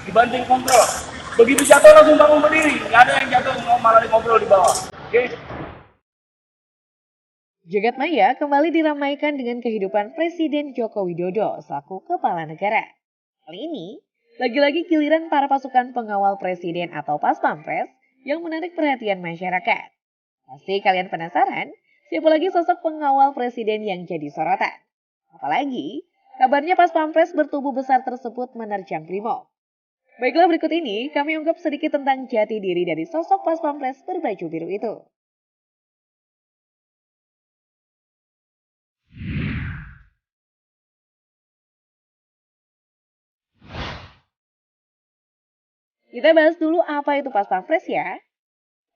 dibanting kontrol. Begitu jatuh langsung bangun berdiri, nggak ada yang jatuh malah ngobrol di bawah. Oke? Jagat maya kembali diramaikan dengan kehidupan Presiden Joko Widodo selaku kepala negara. Kali ini, lagi-lagi giliran para pasukan pengawal presiden atau Paspampres yang menarik perhatian masyarakat. Pasti kalian penasaran, siapa lagi sosok pengawal presiden yang jadi sorotan? Apalagi, kabarnya Paspampres bertubuh besar tersebut menerjang Brimob. Baiklah berikut ini, kami ungkap sedikit tentang jati diri dari sosok Paspampres berbaju biru itu. Kita bahas dulu apa itu Paspampres ya.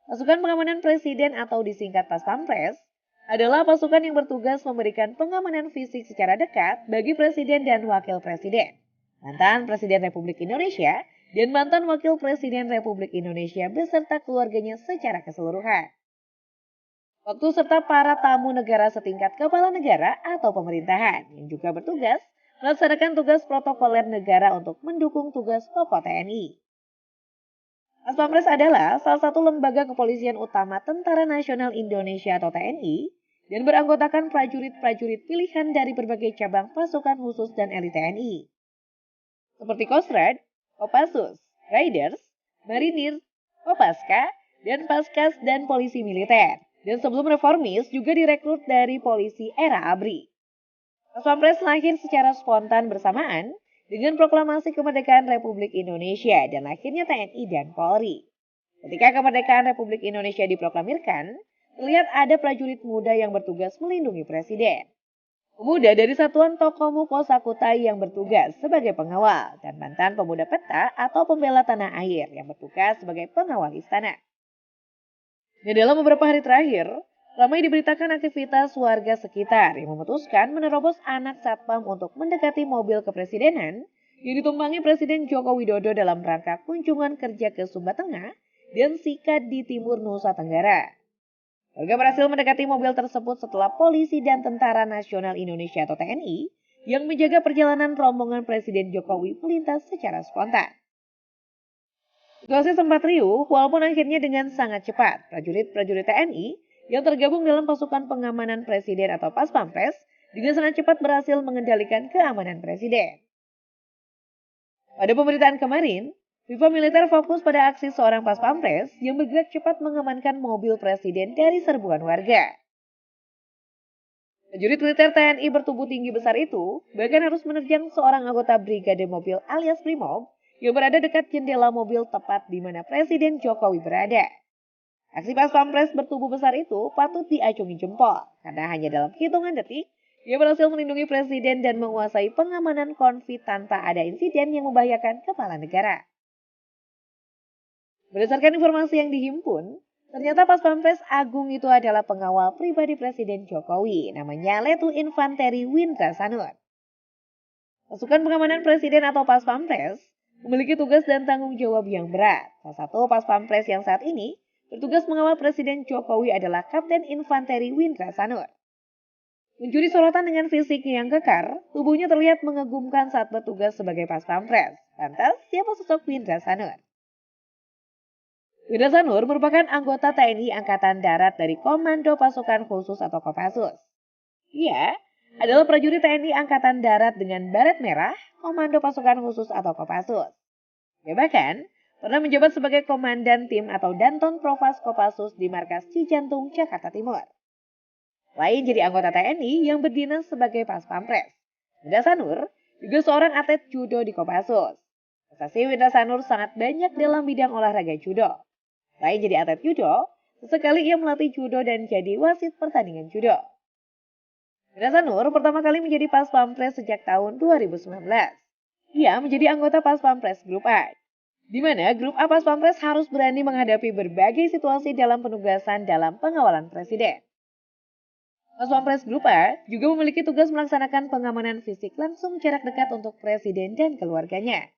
Pasukan Pengamanan Presiden atau disingkat Paspampres adalah pasukan yang bertugas memberikan pengamanan fisik secara dekat bagi Presiden dan Wakil Presiden, mantan Presiden Republik Indonesia, dan mantan Wakil Presiden Republik Indonesia beserta keluarganya secara keseluruhan. Waktu serta para tamu negara setingkat kepala negara atau pemerintahan yang juga bertugas melaksanakan tugas protokoler negara untuk mendukung tugas pokok TNI. Paspampres adalah salah satu lembaga kepolisian utama Tentara Nasional Indonesia atau TNI dan beranggotakan prajurit-prajurit pilihan dari berbagai cabang pasukan khusus dan elit TNI. Seperti Kostrad, Kopassus, Riders, Marinir, Kopaska, dan Paskas dan polisi militer. Dan sebelum reformis juga direkrut dari polisi era ABRI. Paspampres lahir secara spontan bersamaan dengan proklamasi kemerdekaan Republik Indonesia dan lahirnya TNI dan Polri. Ketika kemerdekaan Republik Indonesia diproklamirkan, terlihat ada prajurit muda yang bertugas melindungi presiden. Pemuda dari Satuan Tokomuko Sakutai yang bertugas sebagai pengawal dan mantan pemuda peta atau pembela tanah air yang bertugas sebagai pengawal istana. Dan dalam beberapa hari terakhir, ramai diberitakan aktivitas warga sekitar yang memutuskan menerobos anak satpam untuk mendekati mobil kepresidenan yang ditumpangi Presiden Joko Widodo dalam rangka kunjungan kerja ke Sumba Tengah dan Sikad di Timur Nusa Tenggara. Warga berhasil mendekati mobil tersebut setelah polisi dan Tentara Nasional Indonesia atau TNI yang menjaga perjalanan rombongan Presiden Jokowi melintas secara spontan. Situasi sempat riuh walaupun akhirnya dengan sangat cepat prajurit-prajurit TNI yang tergabung dalam pasukan pengamanan presiden atau Paspampres dengan sangat cepat berhasil mengendalikan keamanan presiden. Pada pemberitaan kemarin, Viva Militer fokus pada aksi seorang Paspampres yang bergerak cepat mengamankan mobil presiden dari serbuan warga. Prajurit militer TNI bertubuh tinggi besar itu bahkan harus menerjang seorang anggota brigade mobil alias Brimob yang berada dekat jendela mobil tepat di mana Presiden Jokowi berada. Aksi Paspampres bertubuh besar itu patut diacungi jempol karena hanya dalam hitungan detik ia berhasil melindungi presiden dan menguasai pengamanan konflik tanpa ada insiden yang membahayakan kepala negara. Berdasarkan informasi yang dihimpun, ternyata Paspampres Agung itu adalah pengawal pribadi Presiden Jokowi, namanya Letu Infanteri Windra Sanur. Pasukan pengamanan presiden atau Paspampres memiliki tugas dan tanggung jawab yang berat. Salah satu Paspampres yang saat ini bertugas mengawal Presiden Jokowi adalah Kapten Infanteri Windra Sanur. Mencuri sorotan dengan fisiknya yang kekar, tubuhnya terlihat mengagumkan saat bertugas sebagai Paspampres. Lantas, siapa sosok Windra Sanur? Windra Sanur merupakan anggota TNI Angkatan Darat dari Komando Pasukan Khusus atau Kopassus. Ia adalah prajurit TNI Angkatan Darat dengan baret merah, Komando Pasukan Khusus atau Kopassus. Dia bahkan pernah menjabat sebagai Komandan Tim atau Danton Provas Kopassus di Markas Cijantung, Jakarta Timur. Selain jadi anggota TNI yang berdinas sebagai Paspampres, Windra Sanur juga seorang atlet judo di Kopassus. Prestasi Windra Sanur sangat banyak dalam bidang olahraga judo. Selain jadi atlet judo, sesekali ia melatih judo dan jadi wasit pertandingan judo. Windra Sanur pertama kali menjadi Paspampres sejak tahun 2019. Ia menjadi anggota Paspampres Grup A, di mana Grup A Paspampres harus berani menghadapi berbagai situasi dalam penugasan dalam pengawalan presiden. Paspampres Grup A juga memiliki tugas melaksanakan pengamanan fisik langsung jarak dekat untuk presiden dan keluarganya.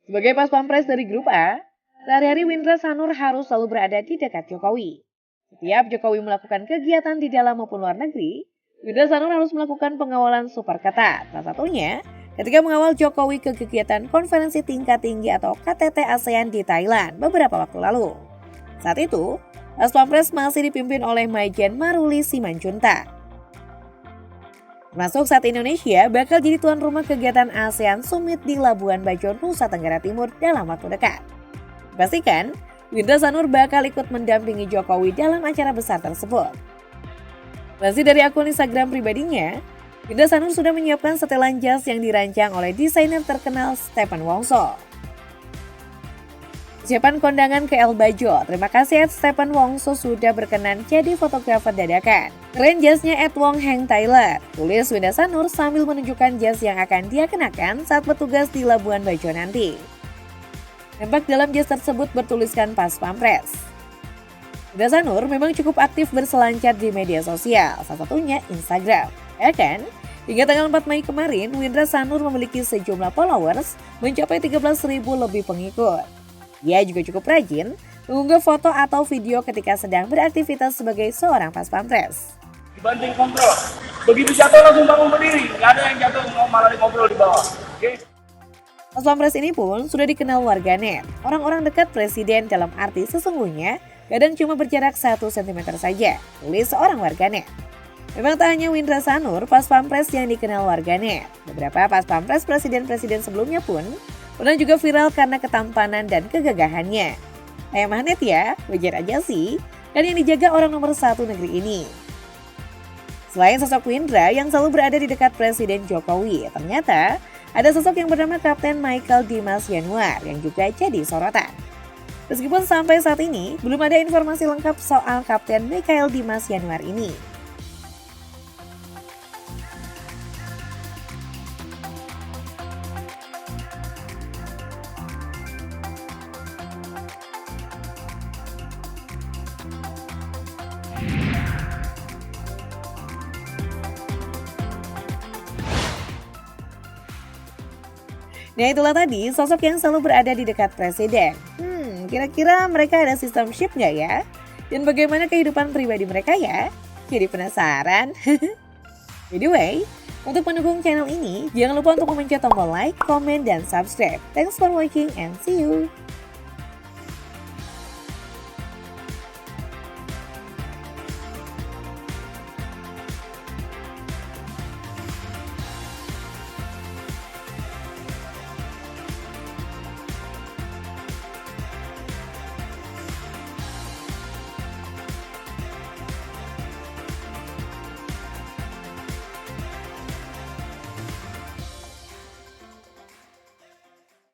Sebagai Paspampres dari Grup A, sehari-hari Windra Sanur harus selalu berada di dekat Jokowi. Setiap Jokowi melakukan kegiatan di dalam maupun luar negeri, Windra Sanur harus melakukan pengawalan super ketat. Salah satunya ketika mengawal Jokowi ke kegiatan konferensi tingkat tinggi atau KTT ASEAN di Thailand beberapa waktu lalu. Saat itu, Pas Pampres masih dipimpin oleh Maijen Maruli Simanjuntak. Termasuk saat Indonesia bakal jadi tuan rumah kegiatan ASEAN Summit di Labuan Bajo, Nusa Tenggara Timur dalam waktu dekat. Dipastikan, Windra Sanur bakal ikut mendampingi Jokowi dalam acara besar tersebut. Masih dari akun Instagram pribadinya, Windra Sanur sudah menyiapkan setelan jas yang dirancang oleh desainer terkenal Stephen Wongso. Persiapan kondangan ke El Bajo, terima kasih Stephen Wongso sudah berkenan jadi fotografer dadakan. Keren jasnya Wong Heng Tyler, tulis Windra Sanur sambil menunjukkan jas yang akan dia kenakan saat bertugas di Labuan Bajo nanti. Nampak dalam jas tersebut bertuliskan Pas Pampres. Windra Sanur memang cukup aktif berselancar di media sosial, salah satunya Instagram. Ya kan? Hingga tanggal 4 Mei kemarin, Windra Sanur memiliki sejumlah followers mencapai 13.000 lebih pengikut. Dia juga cukup rajin mengunggah foto atau video ketika sedang beraktivitas sebagai seorang Pas Pampres. Dibanting kontrol. Begitu jatuh langsung bangun berdiri. Nggak ada yang jatuh malah ngobrol di bawah. Oke? Pas Pampres ini pun sudah dikenal warganet. Orang-orang dekat presiden dalam arti sesungguhnya kadang cuma berjarak 1 cm saja, tulis seorang warganet. Memang tak hanya Windra Sanur, Pas Pampres yang dikenal warganet. Beberapa Pas Pampres presiden-presiden sebelumnya pun pernah juga viral karena ketampanan dan kegagahannya. Kayak magnet ya, wajar aja sih, dan yang dijaga orang nomor 1 negeri ini. Selain sosok Windra yang selalu berada di dekat Presiden Jokowi, ternyata ada sosok yang bernama Kapten Michael Dimas Yanuar yang juga jadi sorotan. Meskipun sampai saat ini belum ada informasi lengkap soal Kapten Michael Dimas Yanuar ini. Nah itulah tadi sosok yang selalu berada di dekat presiden. Kira-kira mereka ada sistem ship nggak ya? Dan bagaimana kehidupan pribadi mereka ya? Jadi penasaran? By the way, untuk mendukung channel ini, jangan lupa untuk memencet tombol like, comment, dan subscribe. Thanks for watching and see you!